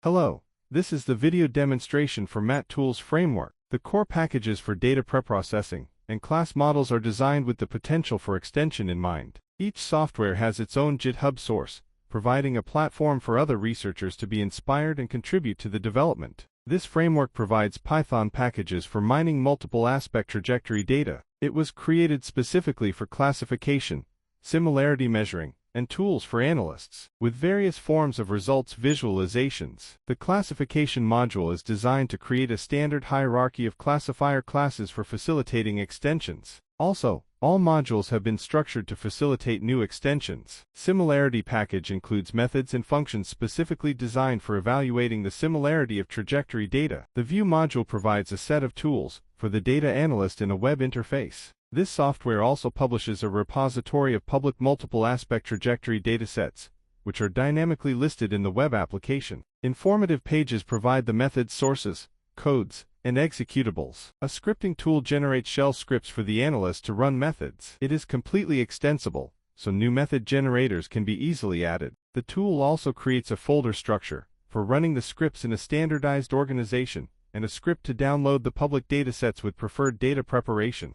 Hello, this is the video demonstration for MATTools framework. The core packages for data preprocessing and class models are designed with the potential for extension in mind. Each software has its own Git Hub source, providing a platform for other researchers to be inspired and contribute to the development. This framework provides Python packages for mining multiple aspect trajectory data. It was created specifically for classification, similarity measuring, and tools for analysts, with various forms of results visualizations. The classification module is designed to create a standard hierarchy of classifier classes for facilitating extensions. Also, all modules have been structured to facilitate new extensions. Similarity package includes methods and functions specifically designed for evaluating the similarity of trajectory data. The view module provides a set of tools for the data analyst in a web interface. This software also publishes a repository of public multiple aspect trajectory datasets, which are dynamically listed in the web application. Informative pages provide the methods, sources, codes, and executables. A scripting tool generates shell scripts for the analyst to run methods. It is completely extensible, so new method generators can be easily added. The tool also creates a folder structure for running the scripts in a standardized organization, and a script to download the public datasets with preferred data preparation.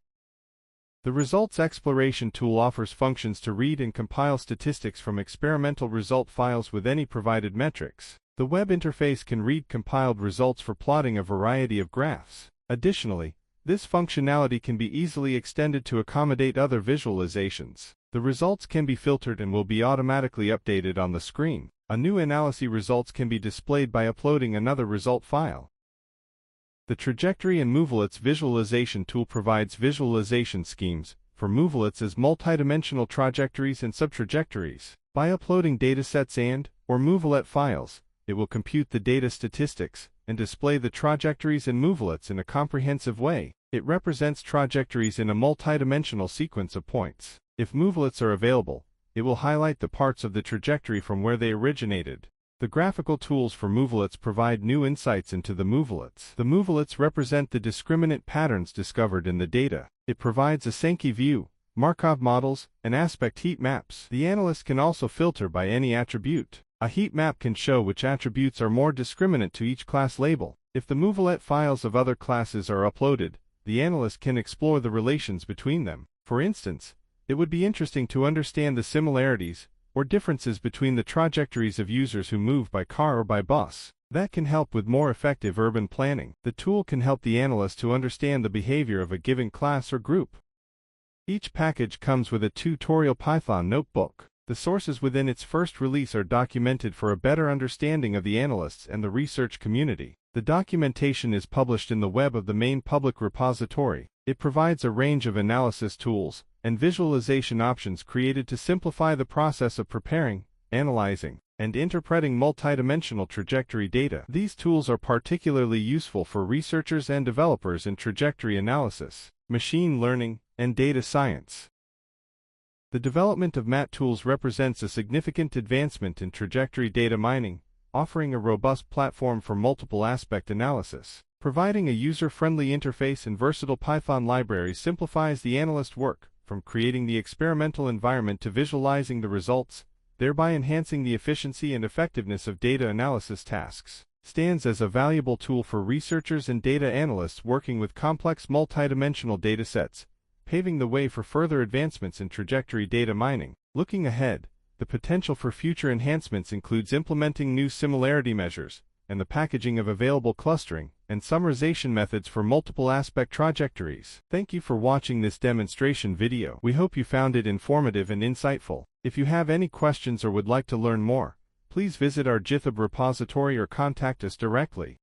The Results Exploration tool offers functions to read and compile statistics from experimental result files with any provided metrics. The web interface can read compiled results for plotting a variety of graphs. Additionally, this functionality can be easily extended to accommodate other visualizations. The results can be filtered and will be automatically updated on the screen. A new analysis results can be displayed by uploading another result file. The Trajectory and Movelets visualization tool provides visualization schemes for movelets as multidimensional trajectories and subtrajectories. By uploading datasets and/or movelet files, it will compute the data statistics and display the trajectories and movelets in a comprehensive way. It represents trajectories in a multidimensional sequence of points. If movelets are available, it will highlight the parts of the trajectory from where they originated. The graphical tools for movelets provide new insights into the movelets. The movelets represent the discriminant patterns discovered in the data. It provides a Sankey view, Markov models, and aspect heat maps. The analyst can also filter by any attribute. A heat map can show which attributes are more discriminant to each class label. If the movelet files of other classes are uploaded, the analyst can explore the relations between them. For instance, it would be interesting to understand the similarities or differences between the trajectories of users who move by car or by bus. That can help with more effective urban planning. The tool can help the analyst to understand the behavior of a given class or group. Each package comes with a tutorial Python notebook. The sources within its first release are documented for a better understanding of the analysts and the research community. The documentation is published in the web of the main public repository. It provides a range of analysis tools and visualization options created to simplify the process of preparing, analyzing, and interpreting multidimensional trajectory data. These tools are particularly useful for researchers and developers in trajectory analysis, machine learning, and data science. The development of MATTools represents a significant advancement in trajectory data mining, offering a robust platform for multiple aspect analysis. Providing a user-friendly interface and versatile Python libraries simplifies the analyst work, from creating the experimental environment to visualizing the results, thereby enhancing the efficiency and effectiveness of data analysis tasks. Stands as a valuable tool for researchers and data analysts working with complex multidimensional datasets, paving the way for further advancements in trajectory data mining. Looking ahead, the potential for future enhancements includes implementing new similarity measures, and the packaging of available clustering and summarization methods for multiple aspect trajectories. Thank you for watching this demonstration video. We hope you found it informative and insightful. If you have any questions or would like to learn more, please visit our Git Hub repository or contact us directly.